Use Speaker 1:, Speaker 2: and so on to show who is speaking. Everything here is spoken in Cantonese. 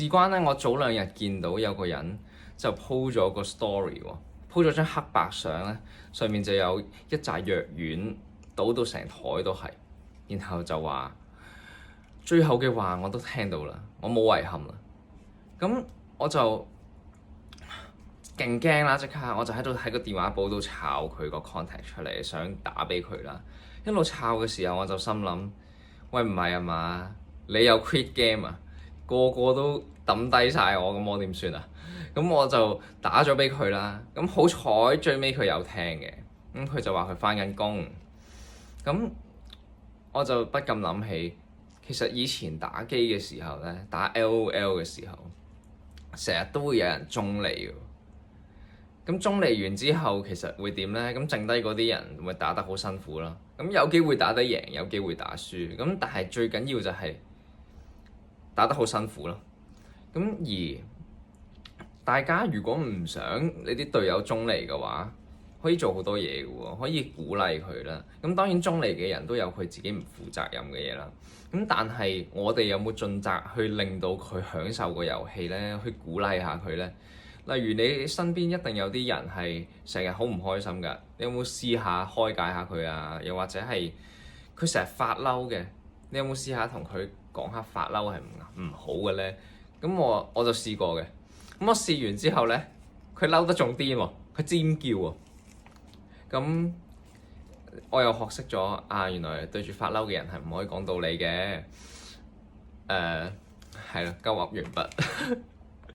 Speaker 1: 事關咧，我早2日見到有個人就 po 咗個 story 喎，po 咗張黑白相咧，上面就有一紮藥丸倒到成台都係，然後就話最後嘅話我都聽到啦，我冇遺憾啦。咁我就勁驚啦，即刻我就喺個電話簿度抄佢個 contact 出嚟，想打俾佢啦。一路抄嘅時候，我就心諗：喂，唔係啊嘛？你有 quit game 啊？個個都抌低晒我，咁我點算啊？咁我就打咗俾佢啦。咁好彩最尾佢有聽嘅，咁佢就話佢返緊工。咁我就不禁諗起，其實以前打機嘅時候咧，打 LOL 嘅時候，成日都會有人中你㗎。咁中離完之後，其實會點呢？咁剩低嗰啲人會打得好辛苦啦。咁有機會打得贏，有機會打輸。咁但係最緊要就係打得好辛苦咯。咁而大家如果唔想你啲隊友中離嘅話，可以做好多嘢嘅喎，可以鼓勵佢啦。咁當然中離嘅人都有佢自己唔負責任嘅嘢啦。咁但係我哋有冇盡責去令到佢享受個遊戲呢？去鼓勵下佢呢？例如你身邊一定有啲人係成日好唔開心㗎，你有冇試下開解下佢啊？又或者係佢成日發嬲嘅，你有冇試下同佢講下發嬲係唔好嘅呢？咁我就試過嘅，咁我試完之後呢，佢嬲得仲癲喎，佢尖叫喎，咁我又學識咗啊，原來對住發嬲嘅人係唔可以講道理嘅，係啦，鳩噏完畢。